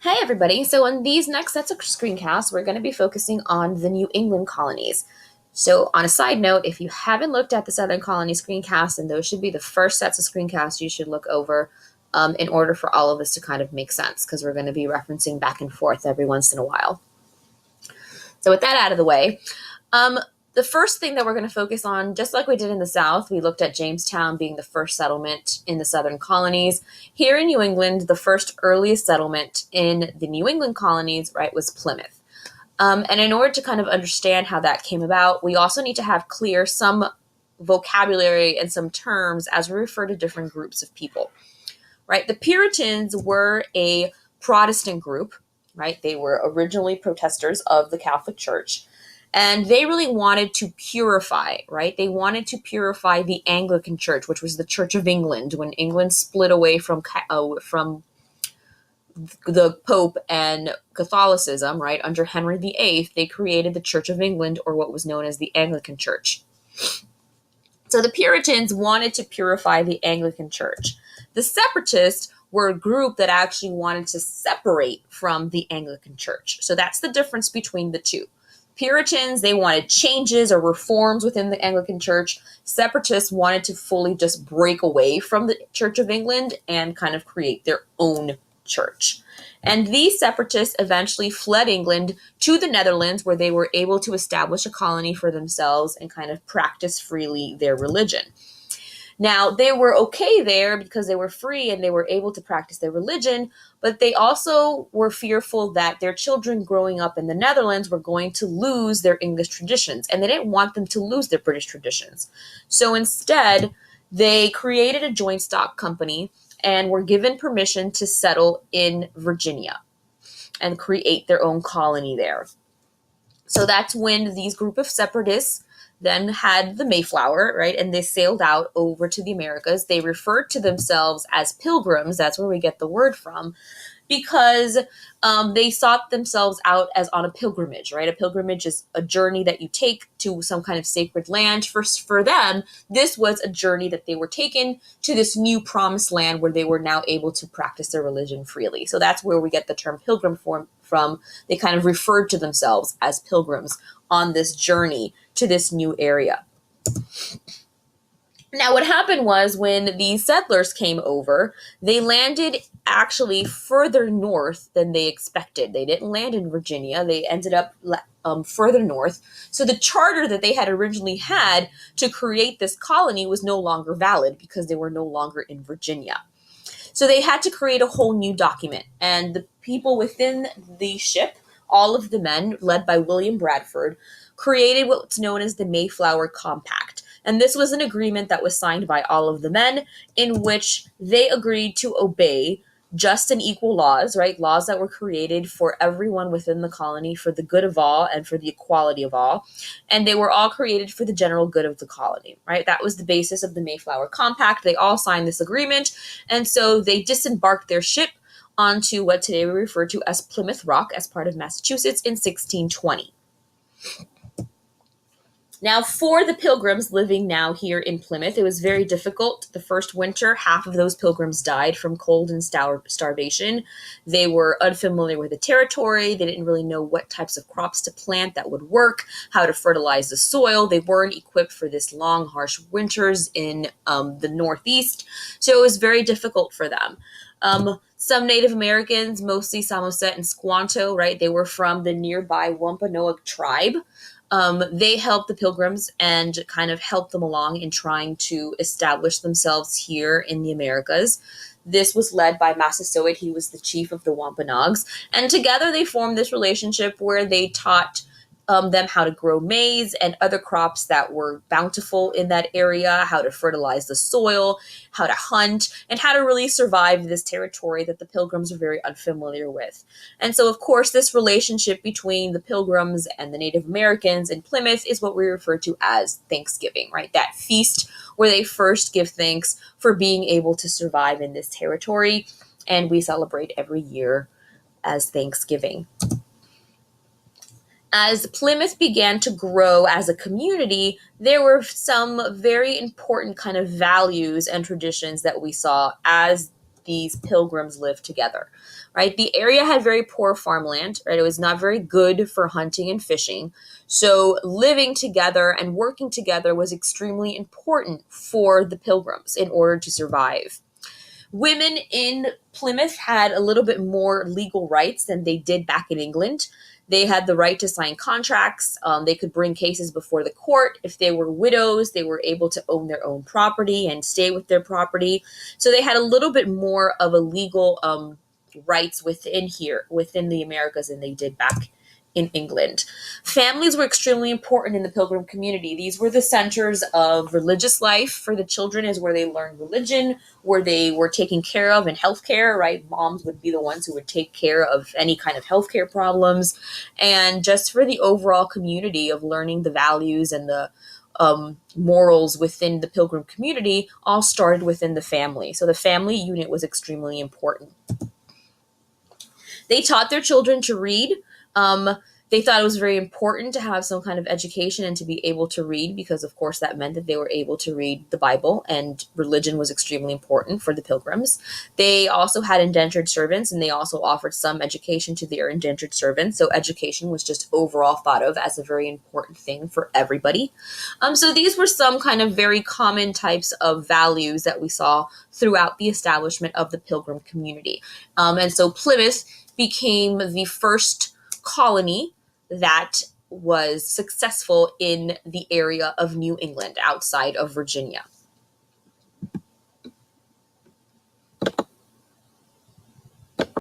Hey everybody, so in these next sets of screencasts, we're going to be focusing on the New England colonies. So on a side note, if you haven't looked at the Southern Colony screencasts, and those should be the first sets of screencasts you should look over in order for all of this to kind of make sense, because we're going to be referencing back and forth every once in a while. So with that out of the way, um, the first thing that we're going to focus on, just like we did in the South, we looked at Jamestown being the first settlement in the Southern colonies. Here in New England, the first earliest settlement in the New England colonies, right, was Plymouth. And in order to kind of understand how that came about, we also need to have clear some vocabulary and some terms as we refer to different groups of people, right? The Puritans were a Protestant group, right? They were originally protesters of the Catholic Church. And they really wanted to purify, right? They wanted to purify the Anglican Church, which was the Church of England. When England split away from the Pope and Catholicism, right, under Henry VIII, they created the Church of England, or what was known as the Anglican Church. So the Puritans wanted to purify the Anglican Church. The Separatists were a group that actually wanted to separate from the Anglican Church. So that's the difference between the two. Puritans, they wanted changes or reforms within the Anglican Church. Separatists wanted to fully just break away from the Church of England and kind of create their own church. And these separatists eventually fled England to the Netherlands, where they were able to establish a colony for themselves and kind of practice freely their religion. Now, they were okay there because they were free and they were able to practice their religion, but they also were fearful that their children growing up in the Netherlands were going to lose their English traditions, and they didn't want them to lose their British traditions. So instead, they created a joint stock company and were given permission to settle in Virginia and create their own colony there. So that's when these group of separatists then had the Mayflower, right? And they sailed out over to the Americas. They referred to themselves as pilgrims. That's where we get the word from, because they sought themselves out as on a pilgrimage, right? A pilgrimage is a journey that you take to some kind of sacred land. For them, this was a journey that they were taken to this new promised land where they were now able to practice their religion freely. So that's where we get the term pilgrim from. They kind of referred to themselves as pilgrims on this journey to this new area. Now, what happened was when these settlers came over, they landed actually further north than they expected. They didn't land in Virginia, they ended up further north. So the charter that they had originally had to create this colony was no longer valid because they were no longer in Virginia. So they had to create a whole new document. And the people within the ship, all of the men, led by William Bradford, created what's known as the Mayflower Compact. And this was an agreement that was signed by all of the men in which they agreed to obey just and equal laws, right? Laws that were created for everyone within the colony for the good of all and for the equality of all. And they were all created for the general good of the colony, right? That was the basis of the Mayflower Compact. They all signed this agreement. And so they disembarked their ship onto what today we refer to as Plymouth Rock as part of Massachusetts in 1620. Now, for the pilgrims living now here in Plymouth, it was very difficult. The first winter, half of those pilgrims died from cold and starvation. They were unfamiliar with the territory. They didn't really know what types of crops to plant that would work, how to fertilize the soil. They weren't equipped for this long, harsh winters in the Northeast. So it was very difficult for them. Some Native Americans, mostly Samoset and Squanto, right? They were from the nearby Wampanoag tribe. They helped the pilgrims and kind of helped them along in trying to establish themselves here in the Americas. This was led by Massasoit. He was the chief of the Wampanoags. And together they formed this relationship where they taught them how to grow maize and other crops that were bountiful in that area, how to fertilize the soil, how to hunt, and how to really survive this territory that the pilgrims were very unfamiliar with. And so, of course, this relationship between the pilgrims and the Native Americans in Plymouth is what we refer to as Thanksgiving, right? That feast where they first give thanks for being able to survive in this territory. And we celebrate every year as Thanksgiving. As Plymouth began to grow as a community, there were some very important kind of values and traditions that we saw as these pilgrims lived together, right? The area had very poor farmland, right? It was not very good for hunting and fishing. So living together and working together was extremely important for the pilgrims in order to survive. Women in Plymouth had a little bit more legal rights than they did back in England. They had the right to sign contracts. They could bring cases before the court. If they were widows, they were able to own their own property and stay with their property. So they had a little bit more of a legal rights within the Americas than they did back in England. Families were extremely important in the Pilgrim community. These were the centers of religious life for the children, is where they learned religion, where they were taken care of in healthcare, right? Moms would be the ones who would take care of any kind of healthcare problems. And just for the overall community of learning the values and the morals within the Pilgrim community all started within the family. So the family unit was extremely important. They taught their children to read. They thought it was very important to have some kind of education and to be able to read because, of course, that meant that they were able to read the Bible, and religion was extremely important for the Pilgrims. They also had indentured servants, and they also offered some education to their indentured servants. So education was just overall thought of as a very important thing for everybody. So these were some kind of very common types of values that we saw throughout the establishment of the Pilgrim community. And so Plymouth became the first colony that was successful in the area of New England outside of Virginia.